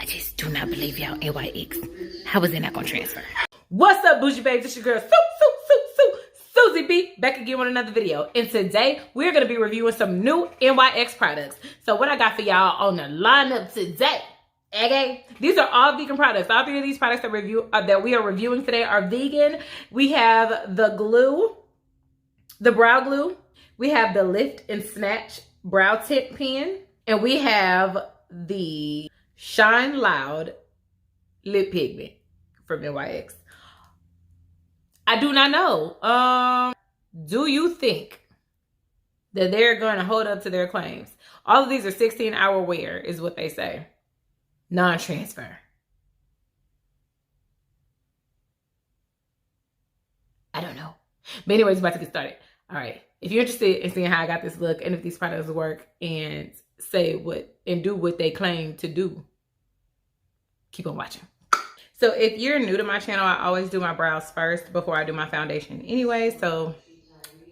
just do not believe y'all NYX. How is it not gonna transfer? What's up, Bougie babes? It's your girl, Suzie B, back again with another video. And today, we're gonna be reviewing some new NYX products. So what I got for y'all on the lineup today, okay? These are all vegan products. All three of these products that we are reviewing today are vegan. We have the glue, the brow glue. We have the Lift and Snatch Brow Tint Pen. And we have the Shine Loud Lip Pigment from NYX. I do not know. Do you think that they're going to hold up to their claims? All of these are 16-hour wear is what they say. Non-transfer. I don't know. But anyways, about to get started. All right. If you're interested in seeing how I got this look and if these products work and say what and do what they claim to do, keep on watching. So if you're new to my channel, I always do my brows first before I do my foundation anyway. So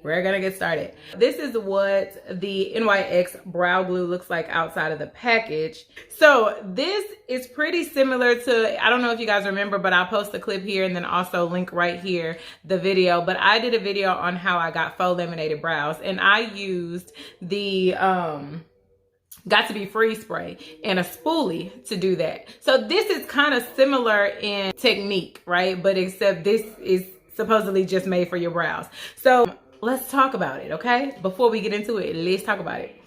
we're gonna get started. This is what the NYX brow glue looks like outside of the package. So this is pretty similar to, I don't know if you guys remember, but I'll post a clip here and then also link right here the video. But I did a video on how I got faux laminated brows, and I used the Got to Be Free spray and a spoolie to do that. So this is kind of similar in technique, right? But except this is supposedly just made for your brows. So let's talk about it, okay? Before we get into it, let's talk about it.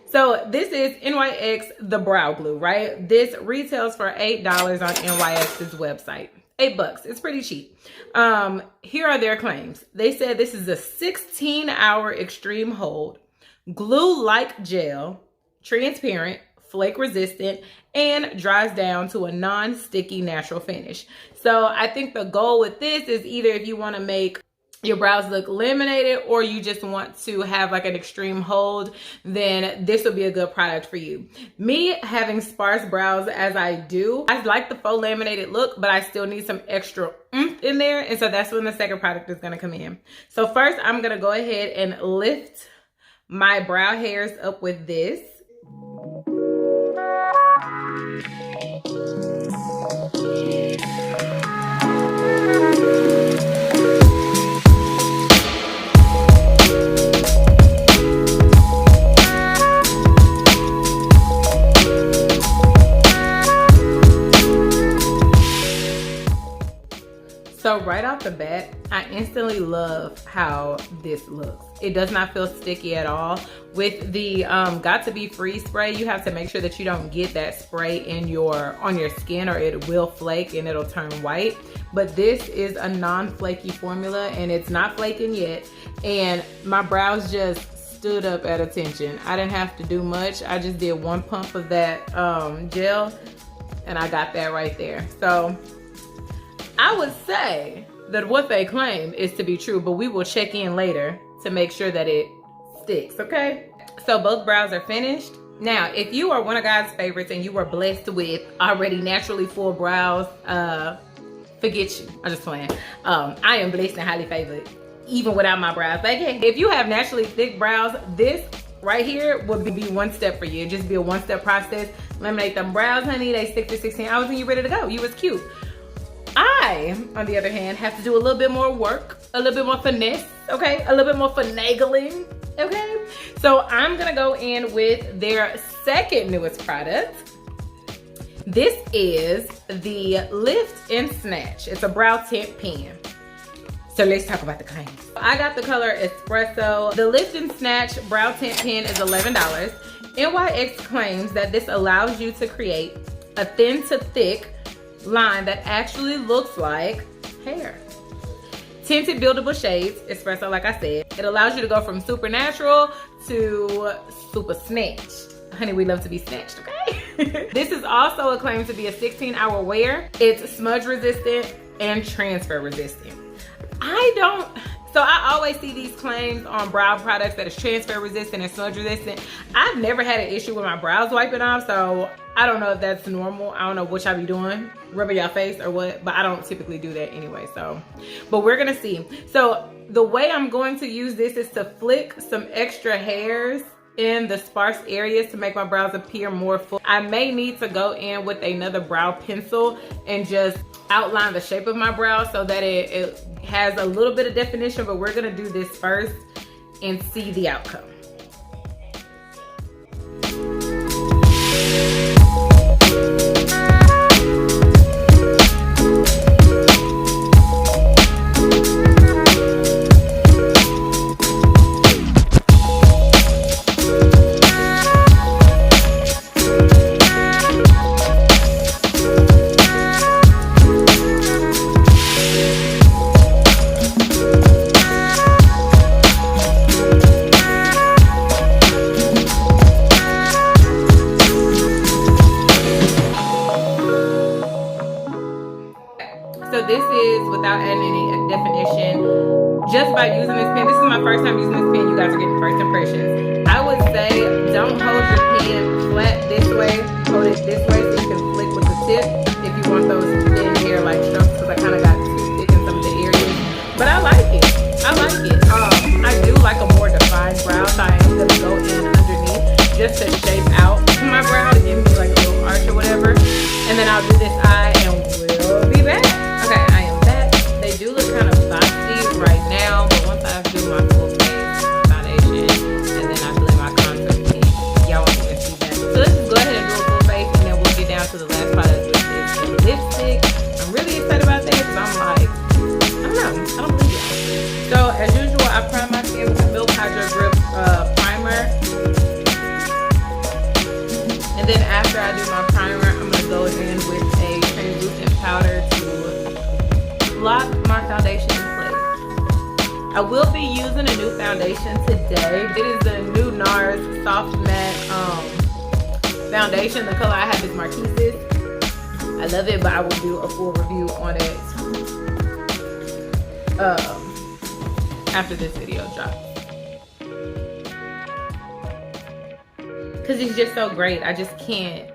So this is NYX the brow glue, right? This retails for $8 on NYX's website. $8. It's pretty cheap. Here are their claims. They said this is a 16-hour extreme hold, glue-like gel, transparent, flake resistant, and dries down to a non-sticky natural finish. So I think the goal with this is either if you want to make your brows look laminated or you just want to have like an extreme hold, then this will be a good product for you. Me having sparse brows as I do, I like the faux laminated look, but I still need some extra oomph in there. And so that's when the second product is going to come in. So first I'm going to go ahead and lift my brow hairs up with this. So right off the bat, I instantly love how this looks. It does not feel sticky at all. With the Got to Be Free spray, you have to make sure that you don't get that spray on your skin or it will flake and it'll turn white. But this is a non-flaky formula and it's not flaking yet. And my brows just stood up at attention. I didn't have to do much. I just did one pump of that gel and I got that right there. So I would say that what they claim is to be true, but we will check in later to make sure that it sticks, okay? So both brows are finished. Now, if you are one of God's favorites and you are blessed with already naturally full brows, forget you. I'm just playing. I am blessed and highly favored, even without my brows. Like, hey, if you have naturally thick brows, this right here would be one step for you. It'd just be a one-step process. Laminate them brows, honey. They stick for 16 hours and you're ready to go. You was cute. I, on the other hand, have to do a little bit more work, a little bit more finesse, okay? A little bit more finagling, okay? So I'm gonna go in with their second newest product. This is the Lift and Snatch. It's a brow tint pen. So let's talk about the claims. I got the color Espresso. The Lift and Snatch brow tint pen is $11. NYX claims that this allows you to create a thin to thick line that actually looks like hair. Tinted buildable shades, Espresso, like I said. It allows you to go from super natural to super snatched. Honey, we love to be snatched, okay? This is also claimed to be a 16-hour wear. It's smudge resistant and transfer resistant. So I always see these claims on brow products that is transfer resistant and smudge resistant. I've never had an issue with my brows wiping off, so I don't know if that's normal. I don't know what y'all be doing, rubbing your face or what, but I don't typically do that anyway, so. But we're gonna see. So the way I'm going to use this is to flick some extra hairs in the sparse areas to make my brows appear more full. I may need to go in with another brow pencil and just outline the shape of my brow so that it has a little bit of definition, but we're gonna do this first and see the outcome. So this is without adding any definition. Just by using this pen, this is my first time using this pen. You guys are getting first impressions. I would say don't hold your pen flat this way. Hold it this way so you can flick with the tip if you want those thin hair like strokes, because I kind of got too thick in some of the areas. But I like it. I like it. I do like a more defined brow, so I am gonna go in underneath just to shape out my brow to give me like a little arch or whatever. And then I'll do this eye and we'll be back. Okay, I am back. They do look kind of boxy right now, but once I do my full face foundation and then I blend my contour in, y'all won't even see that. So let's just go ahead and do a full face, and then we'll get down to the last product, which is the lipstick. I'm really excited about that because I'm like, I don't know, I don't believe it. So as usual, I prime my skin with the Milk Hydro Grip primer. And then after I do my primer, I'm gonna go in with a translucent powder to lock my foundation in place. I will be using a new foundation today. It is the new NARS Soft Matte foundation. The color I have is Marquise's. I love it, but I will do a full review on it after this video drops. Because it's just so great. I just can't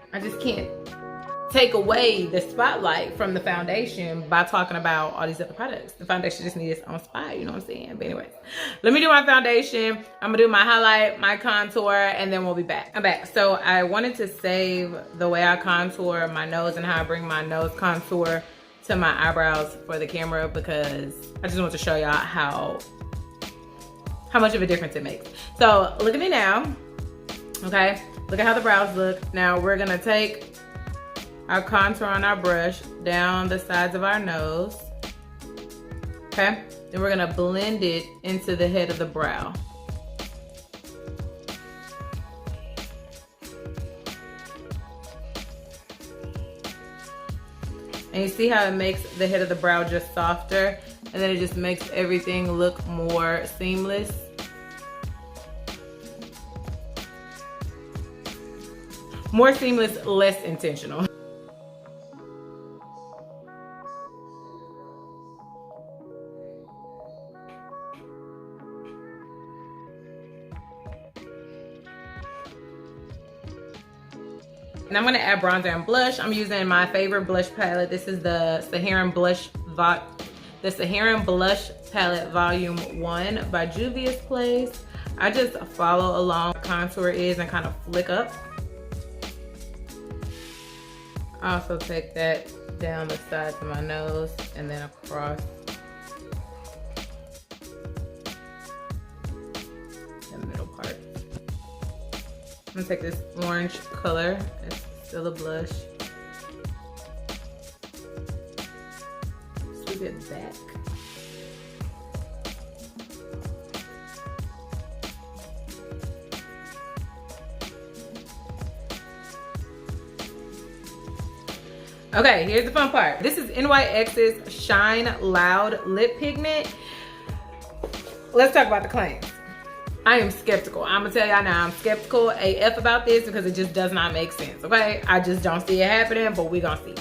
take away the spotlight from the foundation by talking about all these other products. The foundation just needs its own spot, you know what I'm saying? But anyways, let me do my foundation. I'm gonna do my highlight, my contour, and then we'll be back. I'm back. So I wanted to save the way I contour my nose and how I bring my nose contour to my eyebrows for the camera, because I just want to show y'all how much of a difference it makes. So look at me now. Okay, look at how the brows look. Now we're gonna take our contour on our brush down the sides of our nose. Okay, then we're gonna blend it into the head of the brow. And you see how it makes the head of the brow just softer, and then it just makes everything look more seamless. More seamless, less intentional. And I'm gonna add bronzer and blush. I'm using my favorite blush palette. This is the Saharan Blush Palette Volume 1 by Juvia's Place. I just follow along where contour is and kind of flick up. I also take that down the sides of my nose and then across the middle part. I'm gonna take this orange color, it's still a blush. Sweep it back. Okay, here's the fun part. This is NYX's Shine Loud Lip Pigment. Let's talk about the claims. I am skeptical. I'm gonna tell y'all now, I'm skeptical AF about this because it just does not make sense, okay? I just don't see it happening, but we gonna see.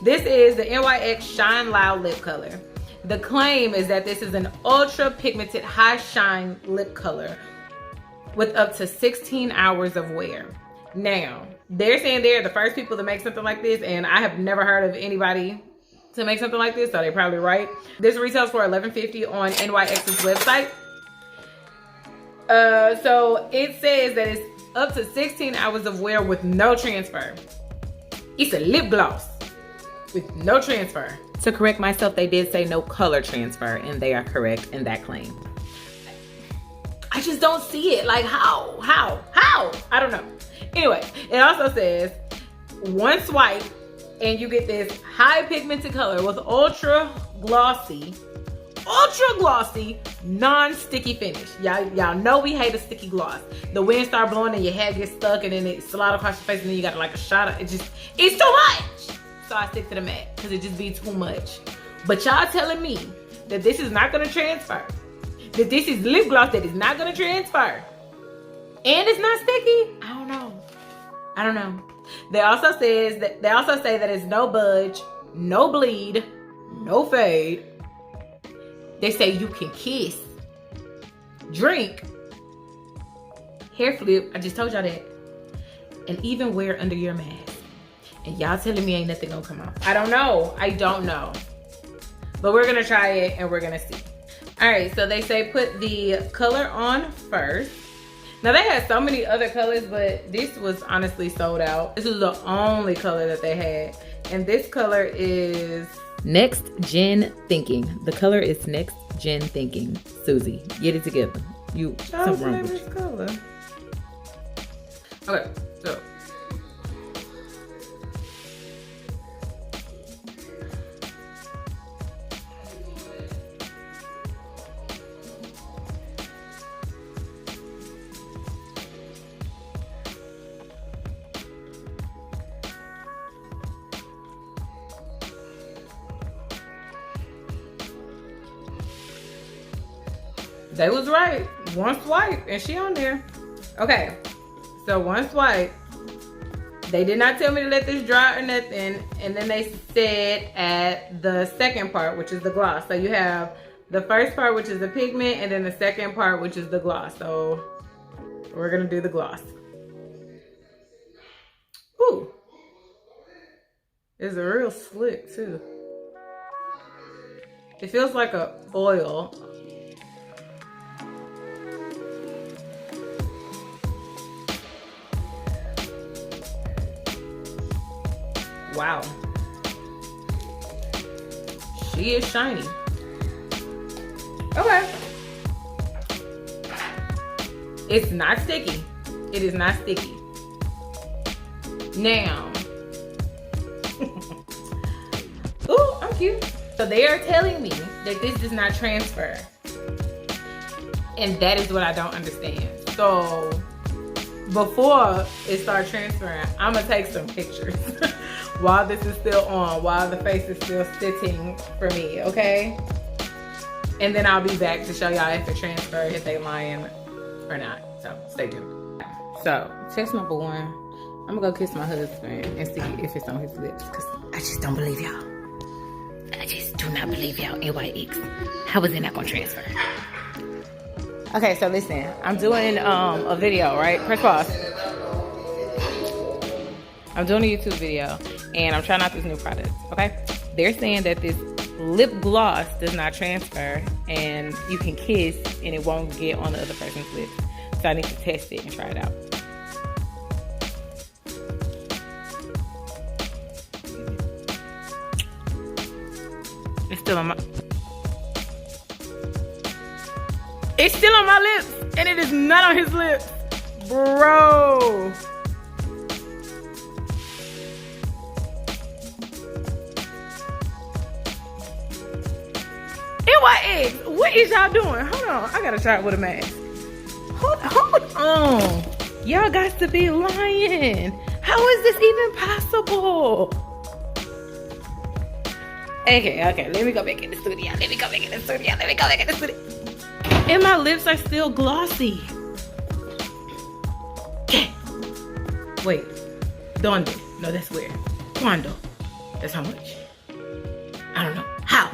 This is the NYX Shine Loud Lip Color. The claim is that this is an ultra pigmented high shine lip color with up to 16 hours of wear. Now, they're saying they're the first people to make something like this, and I have never heard of anybody to make something like this, so they're probably right. This retails for $11.50 on NYX's website. So it says that it's up to 16 hours of wear with no transfer. It's a lip gloss with no transfer. To correct myself, they did say no color transfer, and they are correct in that claim. I just don't see it. Like, how? I don't know. Anyway, it also says one swipe and you get this high pigmented color with ultra glossy, non-sticky finish. Y'all know we hate a sticky gloss. The wind start blowing and your hair gets stuck and then it slide across your face and then you got like a shot of it. It's too much. So I stick to the matte because it just be too much. But y'all telling me that this is not gonna transfer. That this is lip gloss that is not gonna transfer. And it's not sticky? I don't know. They also say that it's no budge, no bleed, no fade. They say you can kiss, drink, hair flip. I just told y'all that. And even wear under your mask. And y'all telling me ain't nothing gonna come out. I don't know. But we're gonna try it and we're gonna see. All right, so they say put the color on first. Now they had so many other colors, but this was honestly sold out. This is the only color that they had. And this color is Next Gen Thinking. The color is Next Gen Thinking. Suzie, get it together. Something wrong with you. Color. Okay, so. They was right. One swipe and she on there. Okay, so one swipe. They did not tell me to let this dry or nothing. And then they said at the second part, which is the gloss. So you have the first part, which is the pigment, and then the second part, which is the gloss. So we're gonna do the gloss. Ooh. It's a real slick too. It feels like a oil. Wow. She is shiny. Okay. It's not sticky. It is not sticky. Now. Ooh, I'm cute. So they are telling me that this does not transfer. And that is what I don't understand. So before it starts transferring, I'm gonna take some pictures while this is still on, while the face is still sitting for me, okay? And then I'll be back to show y'all if it transferred, if they lying or not. So stay tuned. So test number one, I'm gonna go kiss my husband and see if it's on his lips, because I just don't believe y'all. I just do not believe y'all, NYX. How is it not gonna transfer? Okay, so listen, I'm doing a video, right? Press pause. I'm doing a YouTube video and I'm trying out this new product, okay? They're saying that this lip gloss does not transfer and you can kiss and it won't get on the other person's lips. So I need to test it and try it out. It's still on my lips and it is not on his lips. Bro. NYX, what is y'all doing? Hold on, I gotta try it with a mask. Hold on. Y'all got to be lying. How is this even possible? Okay, let me go back in the studio. And my lips are still glossy. Okay. Wait. Donde? No, that's where. Cuando? That's how much? I don't know. How?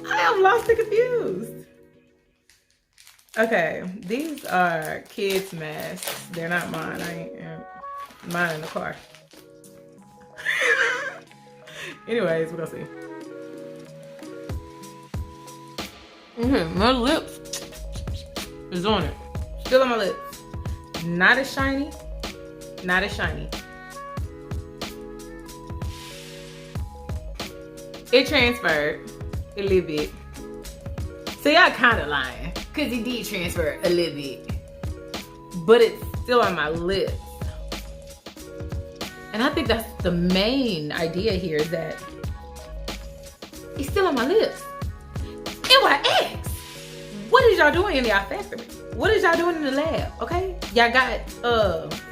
I am lost and confused. Okay, these are kids' masks. They're not mine. I ain't mine in the car. Anyways, we're gonna see. My lips is on it. Still on my lips. Not as shiny. Not as shiny. It transferred a little bit. So y'all kind of lying, because it did transfer a little bit. But it's still on my lips. And I think that's the main idea here, is that it's still on my lips. NYX! What is y'all doing in y'all factory? What is y'all doing in the lab, okay? Y'all got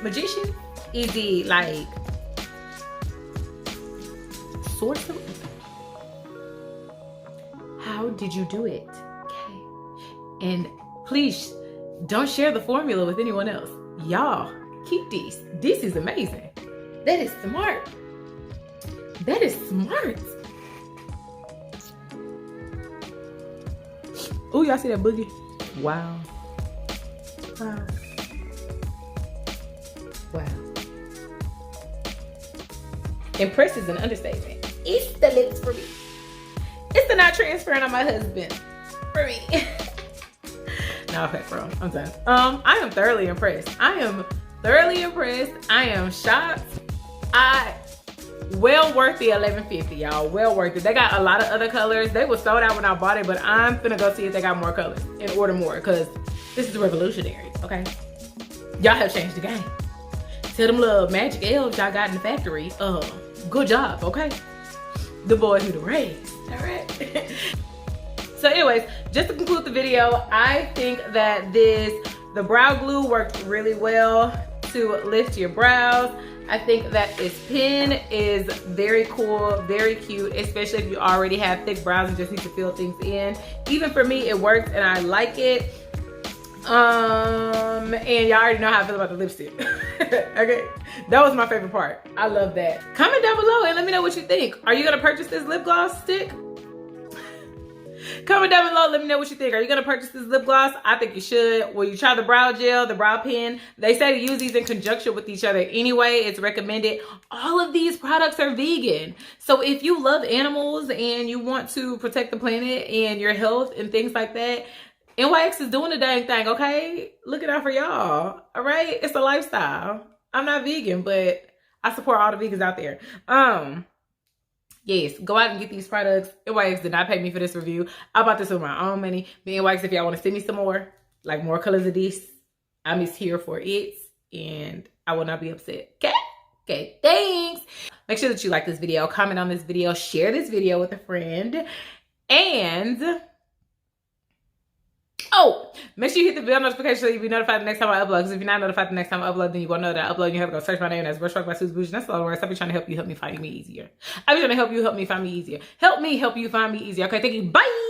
magician? Is it like sorcery? How did you do it? Okay. And please don't share the formula with anyone else. Y'all, keep this. This is amazing. That is smart. That is smart. Oh, y'all see that boogie? Wow. Wow. Wow. Impressed is an understatement. It's the lips for me. It's the not transferring on my husband for me. No, okay, bro. I'm done. I am thoroughly impressed. I am thoroughly impressed. I am shocked. Well worth the $11.50, y'all. Well worth it. They got a lot of other colors. They were sold out when I bought it, but I'm finna go see if they got more colors and order more, because this is revolutionary, okay? Y'all have changed the game. Tell them little magic elves y'all got in the factory, good job, okay? The boys who the raised, all right? So anyways, just to conclude the video, I think that the brow glue worked really well to lift your brows. I think that this pen is very cool, very cute, especially if you already have thick brows and just need to fill things in. Even for me, it works and I like it. And y'all already know how I feel about the lipstick. Okay, that was my favorite part. I love that. Comment down below and let me know what you think. Are you gonna purchase this lip gloss stick? Comment down below, let me know what you think. Are you gonna purchase this lip gloss? I think you should. Will you try the brow gel, the brow pen? They say to use these in conjunction with each other anyway. It's recommended. All of these products are vegan. So if you love animals and you want to protect the planet and your health and things like that, NYX is doing the dang thing, okay? Look it out for y'all, all right? It's a lifestyle. I'm not vegan, but I support all the vegans out there. Yes, go out and get these products. NYX did not pay me for this review. I bought this with my own money. But NYX, if y'all want to send me some more, like more colors of this, I'm just here for it. And I will not be upset. Okay? Okay, thanks. Make sure that you like this video, comment on this video, share this video with a friend. And oh, make sure you hit the bell notification so you'll be notified the next time I upload. Because if you're not notified the next time I upload, then you won't know that I upload. You have to go search my name. That's Brushwork by Suzie, Bougie. That's a lot of words. I'll be trying to help you find me easier. I'll be trying to help you find me easier. Help me help you find me easier. Okay, thank you. Bye.